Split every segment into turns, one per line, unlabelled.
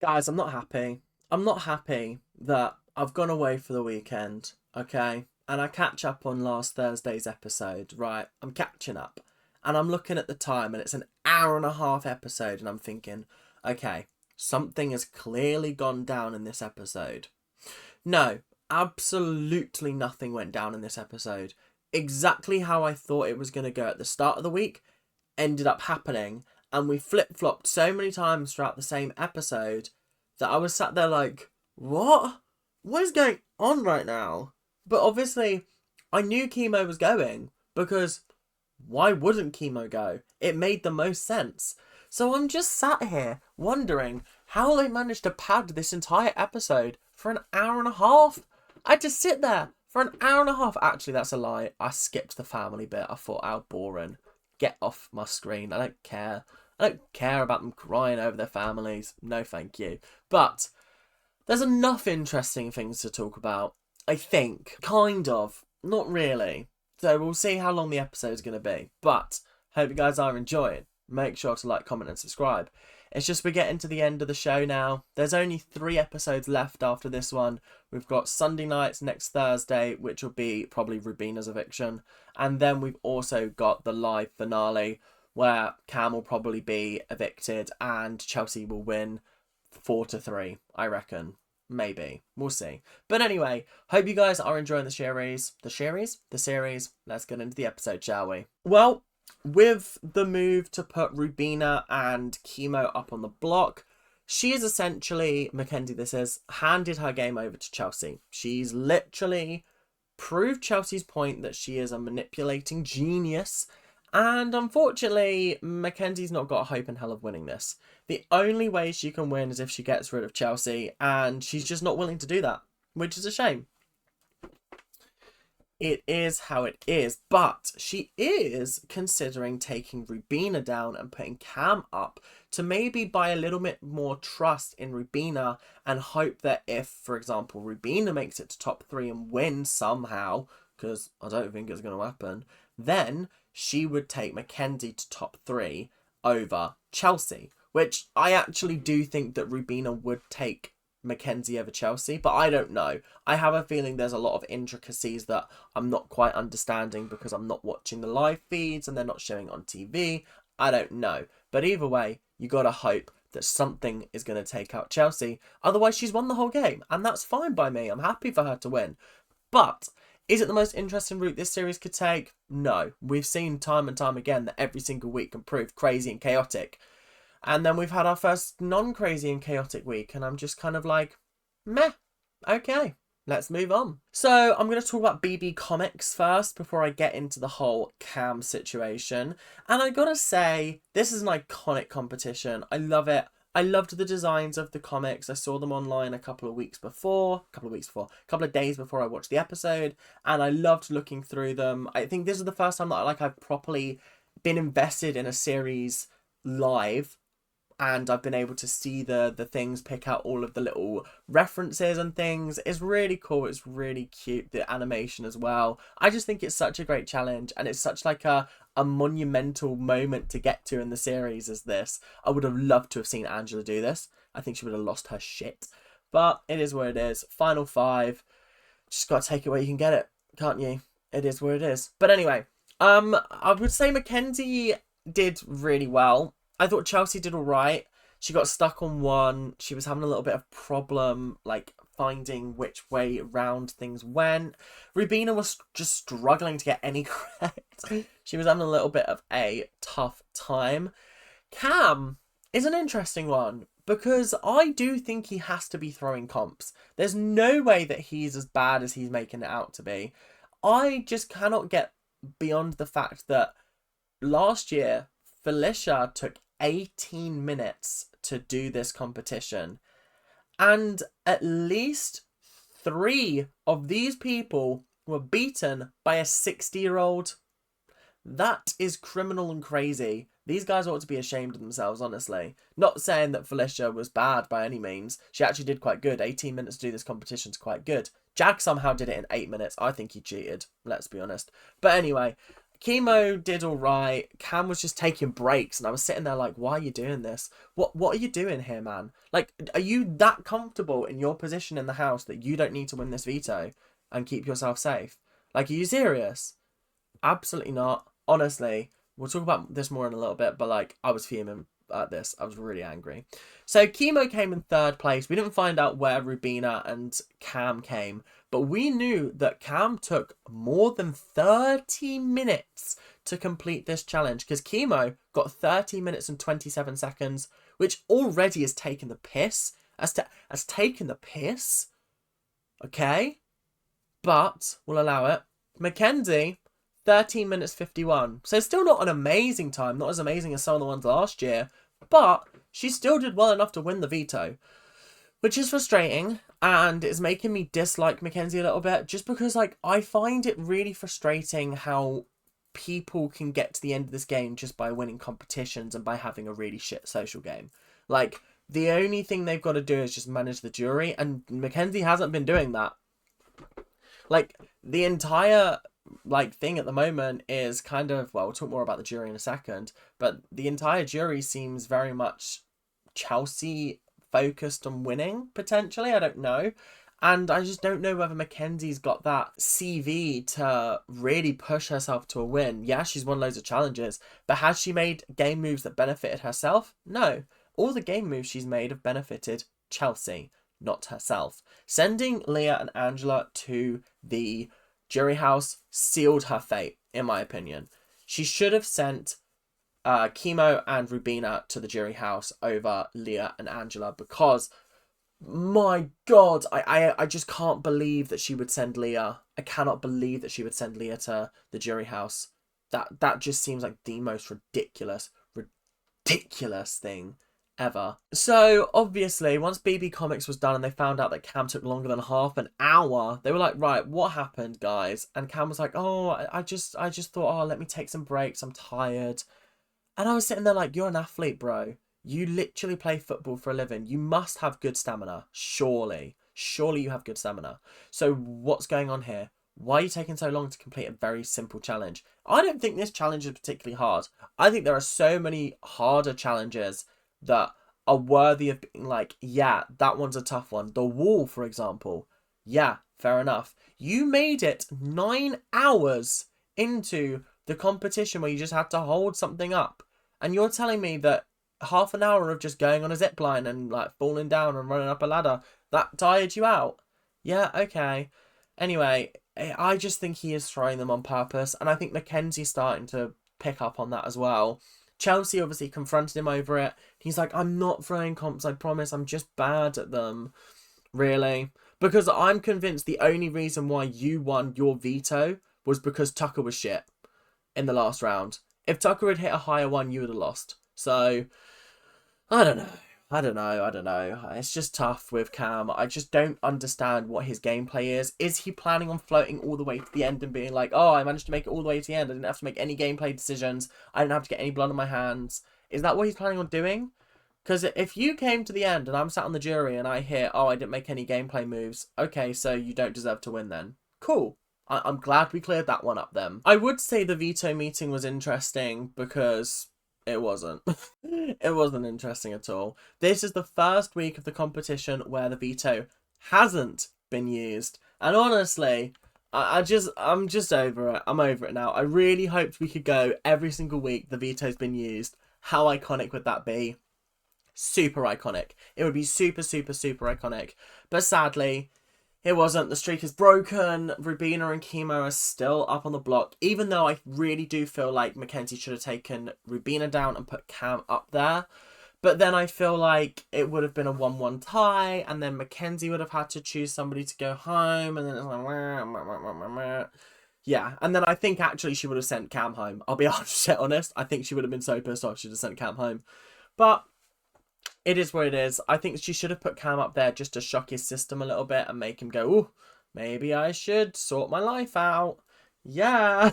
Guys, I'm not happy. I'm not happy that I've gone away for the weekend, okay? And I catch up on last Thursday's episode, right? I'm catching up. And I'm looking at the time and it's an hour and a half episode and I'm thinking, okay, something has clearly gone down in this episode. No, absolutely nothing went down in this episode. Exactly how I thought it was going to go at the start of the week ended up happening, and we flip flopped so many times throughout the same episode that I was sat there like, what? What is going on right now? But obviously, I knew Chemo was going because why wouldn't Chemo go? It made the most sense. So I'm just sat here wondering how they managed to pad this entire episode for an hour and a half. I just sit there for an hour and a half. Actually, that's a lie. I skipped the family bit. I thought, how boring. Get off my screen. I don't care. I don't care about them crying over their families. No, thank you. But there's enough interesting things to talk about. I think. Kind of. Not really. So we'll see how long the episode's going to be. But hope you guys are enjoying. Make sure to like, comment and subscribe. It's just we're getting to the end of the show now. There's only 3 episodes left after this one. We've got Sunday nights next Thursday, which will be probably Rubina's eviction. And then we've also got the live finale where Cam will probably be evicted and Chelsea will win 4-3, I reckon. Maybe. We'll see. But anyway, hope you guys are enjoying the series. The series. Let's get into the episode, shall we? Well, with the move to put Rubina and Chemo up on the block, she is essentially, Mackenzie this is, handed her game over to Chelsea. She's literally proved Chelsea's point that she is a manipulating genius. And unfortunately, Mackenzie's not got a hope in hell of winning this. The only way she can win is if she gets rid of Chelsea, and she's just not willing to do that, which is a shame. It is how it is, but she is considering taking Rubina down and putting Cam up to maybe buy a little bit more trust in Rubina and hope that if, for example, Rubina makes it to top 3 and wins somehow, because I don't think it's going to happen, then she would take Mackenzie to top 3 over Chelsea, which I actually do think that Rubina would take Mackenzie over Chelsea, but I don't know. I have a feeling there's a lot of intricacies that I'm not quite understanding because I'm not watching the live feeds and they're not showing on TV. I don't know. But either way, you gotta hope that something is going to take out Chelsea. Otherwise, she's won the whole game, and that's fine by me. I'm happy for her to win. But is it the most interesting route this series could take? No. We've seen time and time again that every single week can prove crazy and chaotic. And then we've had our first non-crazy and chaotic week, and I'm just kind of like, meh, okay, let's move on. So I'm going to talk about BB Comics first before I get into the whole Cam situation. And I gotta say, this is an iconic competition. I love it. I loved the designs of the comics. I saw them online a couple of days before I watched the episode, and I loved looking through them. I think this is the first time that I've properly been invested in a series live, and I've been able to see the things, pick out all of the little references and things. It's really cool. It's really cute. The animation as well. I just think it's such a great challenge, and it's such like a monumental moment to get to in the series as this. I would have loved to have seen Angela do this. I think she would have lost her shit. But it is what it is. Final 5. Just got to take it where you can get it, can't you? It is what it is. But anyway, I would say Mackenzie did really well. I thought Chelsea did all right. She got stuck on one. She was having a little bit of problem, like, finding which way round things went. Rubina was just struggling to get any correct. She was having a little bit of a tough time. Cam is an interesting one because I do think he has to be throwing comps. There's no way that he's as bad as he's making it out to be. I just cannot get beyond the fact that last year, Felicia took 18 minutes to do this competition, and at least 3 of these people were beaten by a 60-year-old. That is criminal and crazy. These guys ought to be ashamed of themselves, honestly. Not saying that Felicia was bad by any means. She actually did quite good. 18 minutes to do this competition is quite good. Jag somehow did it in 8 minutes. I think he cheated, let's be honest. But anyway, Chemo did all right. Cam was just taking breaks, and I was sitting there like, why are you doing this? What are you doing here, man? Like, are you that comfortable in your position in the house that you don't need to win this veto and keep yourself safe? Like, are you serious? Absolutely not. Honestly, we'll talk about this more in a little bit, but like, I was fuming at this. I was really angry. So Chemo came in third place. We didn't find out where Rubina and Cam came, but we knew that Cam took more than 30 minutes to complete this challenge, because Chemo got 30 minutes and 27 seconds, which already has taken the piss. Has taken the piss. Okay? But we'll allow it. Mackenzie, 13 minutes 51. So still not an amazing time, not as amazing as some of the ones last year, but she still did well enough to win the veto, which is frustrating, and it's making me dislike Mackenzie a little bit, just because like I find it really frustrating how people can get to the end of this game just by winning competitions and by having a really shit social game. Like, the only thing they've got to do is just manage the jury, and Mackenzie hasn't been doing that. Like, the entire like thing at the moment is kind of, well, we'll talk more about the jury in a second, but the entire jury seems very much Chelsea focused on winning, potentially. I don't know. And I just don't know whether Mackenzie's got that CV to really push herself to a win. Yeah, she's won loads of challenges, but has she made game moves that benefited herself? No. All the game moves she's made have benefited Chelsea, not herself. Sending Leah and Angela to the jury house sealed her fate, in my opinion. She should have sent Chemo and Rubina to the jury house over Leah and Angela, because my God, I just can't believe that she would send Leah. I cannot believe that she would send Leah to the jury house. That just seems like the most ridiculous thing ever. So obviously, once BB Comics was done and they found out that Cam took longer than half an hour, they were like, right, what happened, guys? And Cam was like, oh, I just thought, oh, let me take some breaks, I'm tired. And I was sitting there like, you're an athlete, bro. You literally play football for a living. You must have good stamina. Surely you have good stamina. So what's going on here? Why are you taking so long to complete a very simple challenge? I don't think this challenge is particularly hard. I think there are so many harder challenges that are worthy of being like, yeah, that one's a tough one. The wall, for example. Yeah, fair enough. You made it 9 hours into the competition where you just had to hold something up. And you're telling me that half an hour of just going on a zip line and like falling down and running up a ladder, that tired you out? Yeah, okay. Anyway, I just think he is throwing them on purpose, and I think Mackenzie's starting to pick up on that as well. Chelsea obviously confronted him over it. He's like, I'm not throwing comps, I promise, I'm just bad at them. Really? Because I'm convinced the only reason why you won your veto was because Tucker was shit in the last round. If Tucker had hit a higher one, you would have lost. So, I don't know. It's just tough with Cam. I just don't understand what his gameplay is. Is he planning on floating all the way to the end and being like, oh, I managed to make it all the way to the end. I didn't have to make any gameplay decisions. I didn't have to get any blood on my hands. Is that what he's planning on doing? Because if you came to the end and I'm sat on the jury and I hear, oh, I didn't make any gameplay moves. Okay, so you don't deserve to win then. Cool. I'm glad we cleared that one up then. I would say the veto meeting was interesting because it wasn't. It wasn't interesting at all. This is the first week of the competition where the veto hasn't been used. And honestly, I'm just over it. I'm over it now. I really hoped we could go every single week the veto's been used. How iconic would that be? Super iconic. It would be super iconic. But sadly, it wasn't. The streak is broken. Rubina and Chemo are still up on the block, even though I really do feel like Mackenzie should have taken Rubina down and put Cam up there. But then I feel like it would have been a 1-1 tie, and then Mackenzie would have had to choose somebody to go home, and then it's like, yeah. And then I think actually she would have sent Cam home. I'll be 100% honest. I think she would have been so pissed off she would have sent Cam home. But it is what it is. I think she should have put Cam up there just to shock his system a little bit and make him go, ooh, maybe I should sort my life out. Yeah.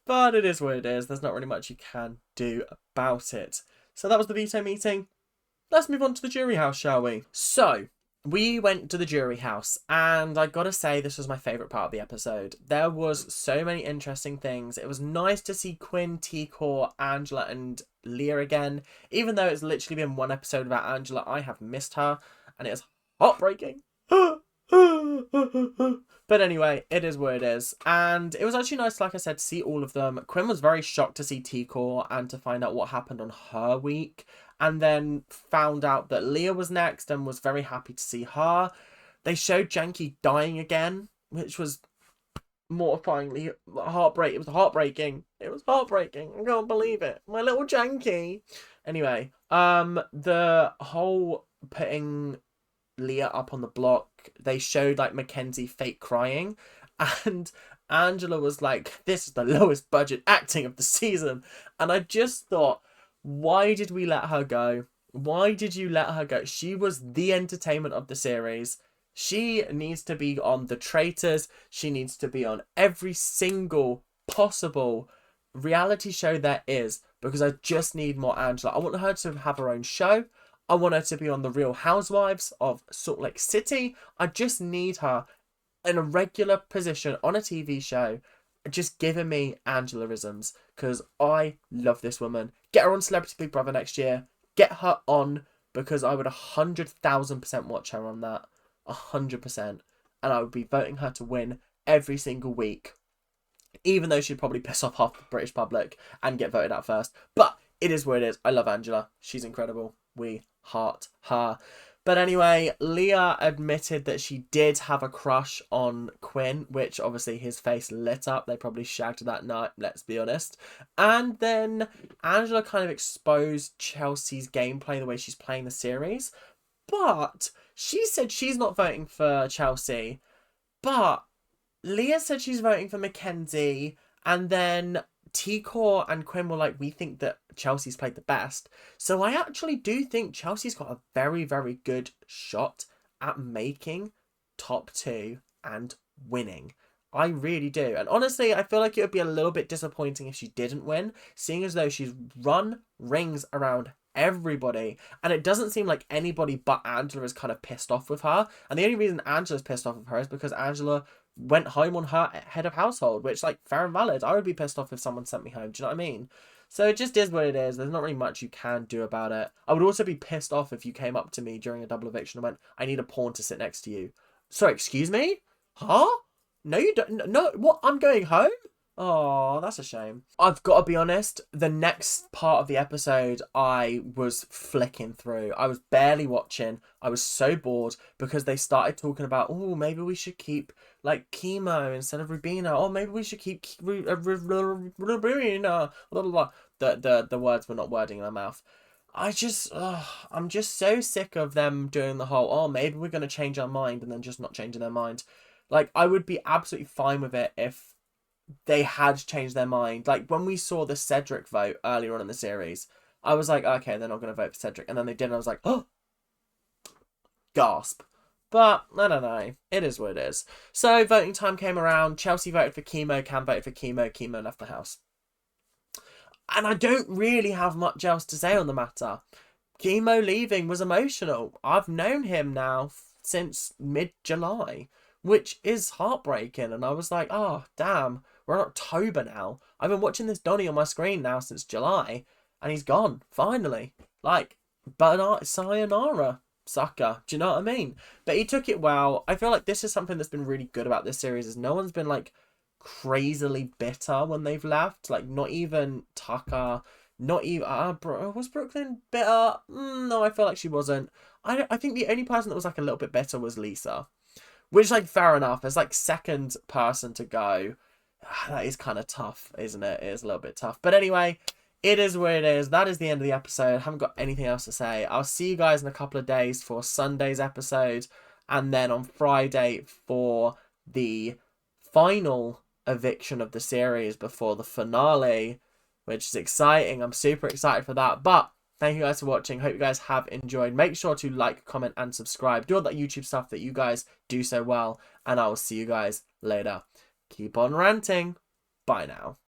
But it is what it is. There's not really much you can do about it. So that was the veto meeting. Let's move on to the jury house, shall we? So, we went to the jury house, and I gotta say, this was my favourite part of the episode. There was so many interesting things. It was nice to see Quinn, T-Core, Angela, and Leah again. Even though it's literally been one episode about Angela, I have missed her, and it is heartbreaking. But anyway, it is what it is. And it was actually nice, like I said, to see all of them. Quinn was very shocked to see T-Core and to find out what happened on her week. And then found out that Leah was next and was very happy to see her. They showed Janky dying again, which was mortifyingly heartbreaking. It was heartbreaking. It was heartbreaking. I can't believe it. My little Janky. Anyway, the whole putting Leah up on the block, they showed like Mackenzie fake crying, and Angela was like, this is the lowest budget acting of the season. And I just thought, why did we let her go? Why did you let her go? She was the entertainment of the series. She needs to be on The Traitors. She needs to be on every single possible reality show there is, because I just need more Angela. I want her to have her own show. I want her to be on The Real Housewives of Salt Lake City. I just need her in a regular position on a TV show, just giving me Angela-isms, because I love this woman. Get her on Celebrity Big Brother next year. Get her on, because I would 100,000% watch her on that. 100%. And I would be voting her to win every single week, even though she'd probably piss off half the British public and get voted out first. But it is what it is. I love Angela. She's incredible. We heart her. But anyway, Leah admitted that she did have a crush on Quinn, which obviously his face lit up. They probably shagged that night, let's be honest. And then Angela kind of exposed Chelsea's gameplay, the way she's playing the series. But she said she's not voting for Chelsea. But Leah said she's voting for Mackenzie. And then T-Core and Quinn were like, we think that Chelsea's played the best. So I actually do think Chelsea's got a very, very good shot at making top 2 and winning. I really do. And honestly, I feel like it would be a little bit disappointing if she didn't win, seeing as though she's run rings around everybody, and it doesn't seem like anybody but Angela is kind of pissed off with her. And the only reason Angela's pissed off with her is because Angela went home on her head of household, which, like, fair and valid. I would be pissed off if someone sent me home. Do you know what I mean? So it just is what it is. There's not really much you can do about it. I would also be pissed off if you came up to me during a double eviction and went, I need a pawn to sit next to you. Sorry, excuse me? Huh? No, you don't. No, what? I'm going home? Oh, that's a shame. I've got to be honest, the next part of the episode I was flicking through. I was barely watching. I was so bored because they started talking about, oh, maybe we should keep like chemo instead of Rubina. Oh, maybe we should keep Rubina. Blah, blah, blah. The words were not wording in my mouth. I'm just so sick of them doing the whole, oh, maybe we're going to change our mind, and then just not changing their mind. Like, I would be absolutely fine with it if they had changed their mind. Like, when we saw the Cedric vote earlier on in the series, I was like, okay, they're not going to vote for Cedric. And then they did, and I was like, oh, gasp. But, I don't know. It is what it is. So, voting time came around. Chelsea voted for chemo. Cam voted for chemo. Chemo left the house. And I don't really have much else to say on the matter. Chemo leaving was emotional. I've known him now since mid-July, which is heartbreaking. And I was like, oh, damn. We're in October now. I've been watching this Donnie on my screen now since July, and he's gone, finally. Like, sayonara, sucker. Do you know what I mean? But he took it well. I feel like this is something that's been really good about this series, is no one's been, like, crazily bitter when they've left. Like, not even Tucker, not even... was Brooklyn bitter? No, I feel like she wasn't. I think the only person that was, like, a little bit bitter was Lisa. Which, like, fair enough. As, like, second person to go, that is kind of tough, isn't it? It is a little bit tough. But anyway, it is what it is. That is the end of the episode. I haven't got anything else to say. I'll see you guys in a couple of days for Sunday's episode. And then on Friday for the final eviction of the series before the finale, which is exciting. I'm super excited for that. But thank you guys for watching. Hope you guys have enjoyed. Make sure to like, comment, and subscribe. Do all that YouTube stuff that you guys do so well. And I will see you guys later. Keep on ranting. Bye now.